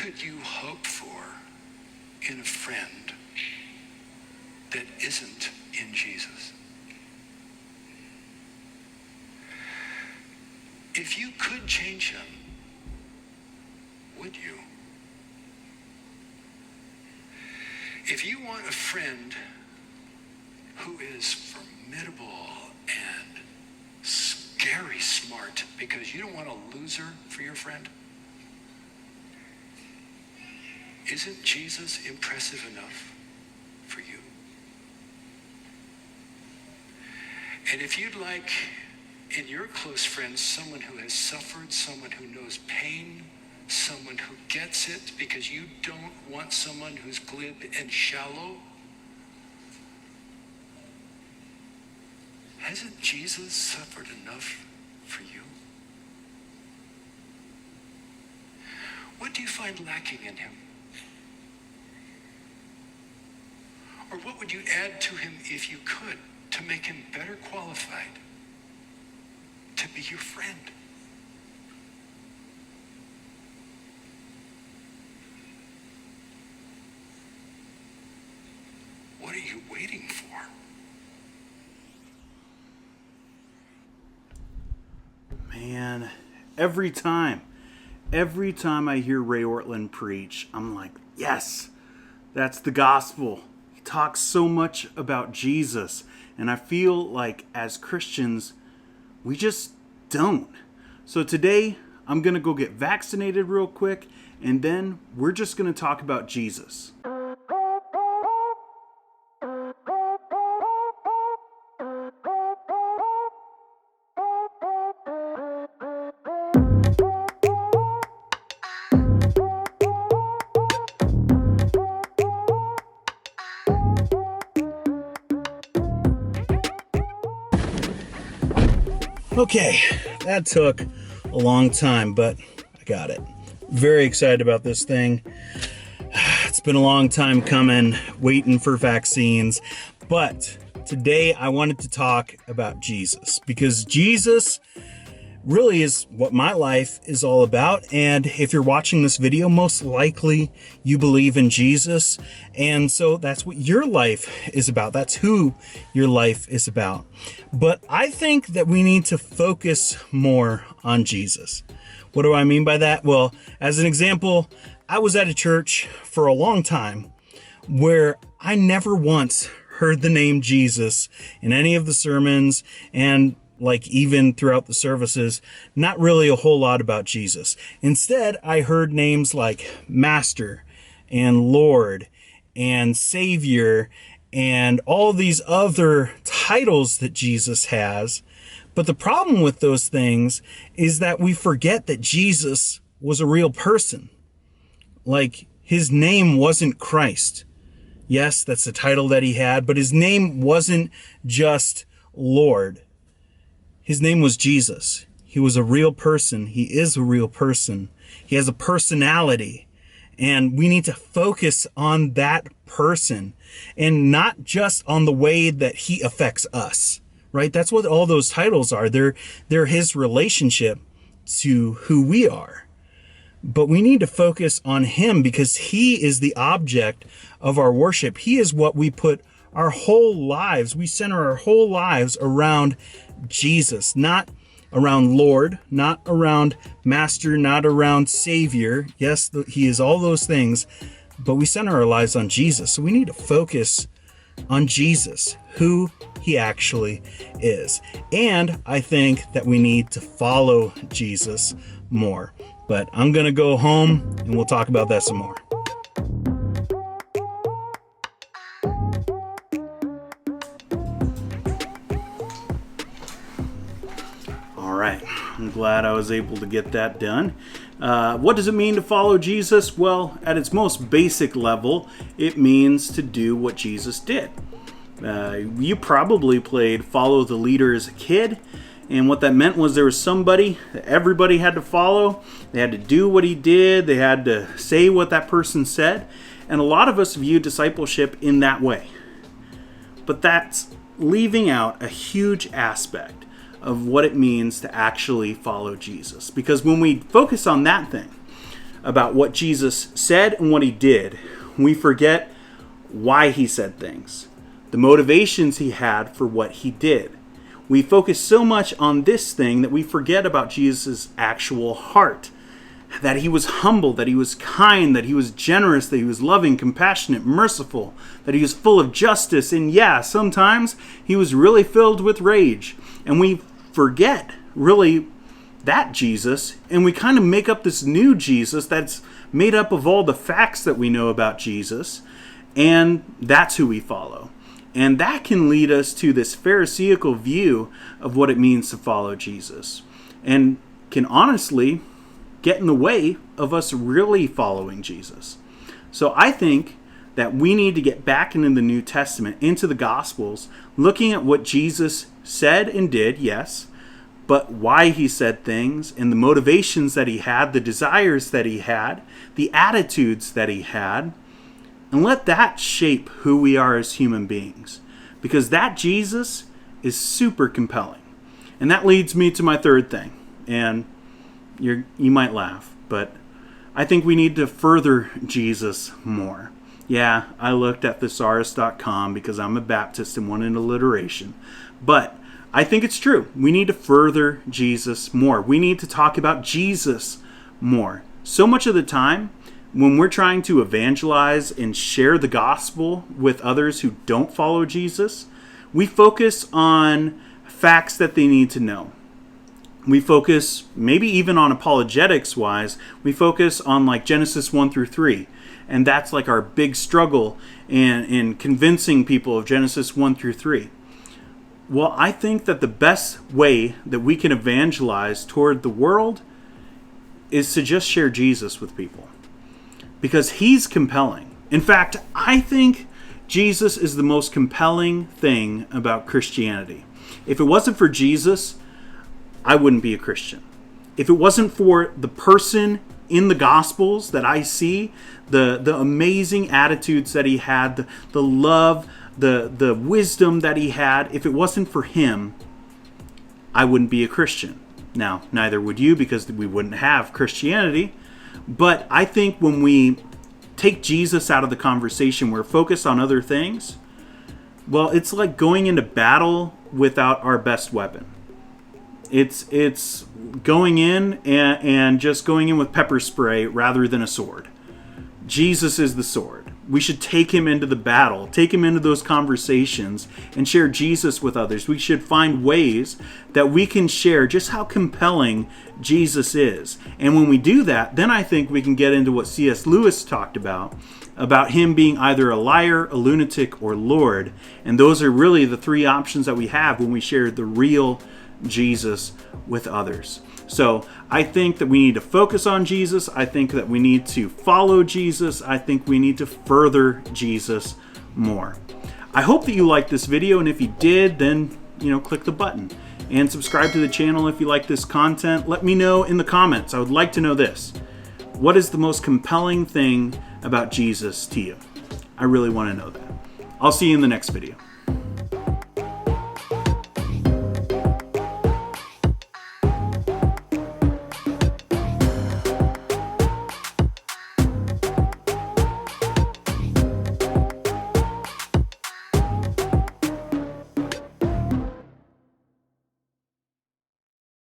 could you hope for in a friend that isn't in Jesus? If you could change him, would you? If you want a friend who is formidable and scary smart because you don't want a loser for your friend, isn't Jesus impressive enough for you? And if you'd like in your close friends someone who has suffered, someone who knows pain, someone who gets it, because you don't want someone who's glib and shallow, hasn't Jesus suffered enough for you? What do you find lacking in him? Or what would you add to him if you could to make him better qualified to be your friend? What are you waiting for? Man, every time I hear Ray Ortlund preach, I'm like, yes, that's the gospel. He talks so much about Jesus, and I feel like as Christians, we just don't. So today, I'm going to go get vaccinated real quick, and then we're just going to talk about Jesus. Okay, that took a long time, but I got it. Very excited about this thing. It's been a long time coming, waiting for vaccines, but today I wanted to talk about Jesus, because Jesus really is what my life is all about. And if you're watching this video, most likely you believe in Jesus. And so that's what your life is about. That's who your life is about. But I think that we need to focus more on Jesus. What do I mean by that? Well, as an example, I was at a church for a long time where I never once heard the name Jesus in any of the sermons, and like even throughout the services, not really a whole lot about Jesus. Instead, I heard names like Master and Lord and Savior and all these other titles that Jesus has. But the problem with those things is that we forget that Jesus was a real person. Like, his name wasn't Christ. Yes, that's the title that he had, but his name wasn't just Lord. His name was Jesus. He was a real person. He is a real person. He has a personality. And we need to focus on that person and not just on the way that he affects us, right? That's what all those titles are. They're his relationship to who we are. But we need to focus on him because he is the object of our worship. He is what we put our whole lives. We center our whole lives around Jesus, not around Lord, not around Master, not around Savior. Yes, he is all those things, but we center our lives on Jesus. So we need to focus on Jesus, who he actually is. And I think that we need to follow Jesus more. But I'm going to go home and we'll talk about that some more. All right, I'm glad I was able to get that done. What does it mean to follow Jesus? Well, at its most basic level, it means to do what Jesus did. You probably played Follow the Leader as a kid, and what that meant was there was somebody that everybody had to follow. They had to do what he did. They had to say what that person said. And a lot of us view discipleship in that way. But that's leaving out a huge aspect of what it means to actually follow Jesus. Because when we focus on that thing, about what Jesus said and what he did, we forget why he said things, the motivations he had for what he did. We focus so much on this thing that we forget about Jesus' actual heart, that he was humble, that he was kind, that he was generous, that he was loving, compassionate, merciful, that he was full of justice, and yeah, sometimes he was really filled with rage. And we forget really that Jesus, and we kind of make up this new Jesus that's made up of all the facts that we know about Jesus, and that's who we follow. And that can lead us to this Pharisaical view of what it means to follow Jesus, and can honestly get in the way of us really following Jesus. So I think that we need to get back into the New Testament, into the Gospels, looking at what Jesus said and did, yes, but why he said things and the motivations that he had, the desires that he had, the attitudes that he had, and let that shape who we are as human beings. Because that Jesus is super compelling. And that leads me to my third thing. And you might laugh, but I think we need to further Jesus more. Yeah, I looked at thesaurus.com because I'm a Baptist and wanted alliteration. But I think it's true. We need to further Jesus more. We need to talk about Jesus more. So much of the time, when we're trying to evangelize and share the gospel with others who don't follow Jesus, we focus on facts that they need to know. We focus, maybe even on apologetics wise, we focus on like Genesis 1 through 3. And that's like our big struggle in convincing people of Genesis 1 through 3. Well, I think that the best way that we can evangelize toward the world is to just share Jesus with people. Because he's compelling. In fact, I think Jesus is the most compelling thing about Christianity. If it wasn't for Jesus, I wouldn't be a Christian. If it wasn't for the person in the Gospels that I see, the amazing attitudes that he had, the love, the wisdom that he had, if it wasn't for him, I wouldn't be a Christian. Now, neither would you, because we wouldn't have Christianity. But I think when we take Jesus out of the conversation, we're focused on other things, well, it's like going into battle without our best weapon. It's going in and just going in with pepper spray rather than a sword. Jesus is the sword. We should take him into the battle, take him into those conversations, and share Jesus with others. We should find ways that we can share just how compelling Jesus is. And when we do that, then I think we can get into what C.S. Lewis talked about him being either a liar, a lunatic, or Lord. And those are really the three options that we have when we share the real Jesus with others. So I think that we need to focus on Jesus. I think that we need to follow Jesus. I think we need to further Jesus more. I hope that you liked this video, and if you did, then click the button and subscribe to the channel if you like this content. Let me know in the comments. I would like to know this. What is the most compelling thing about Jesus to you? I really want to know that. I'll see you in the next video.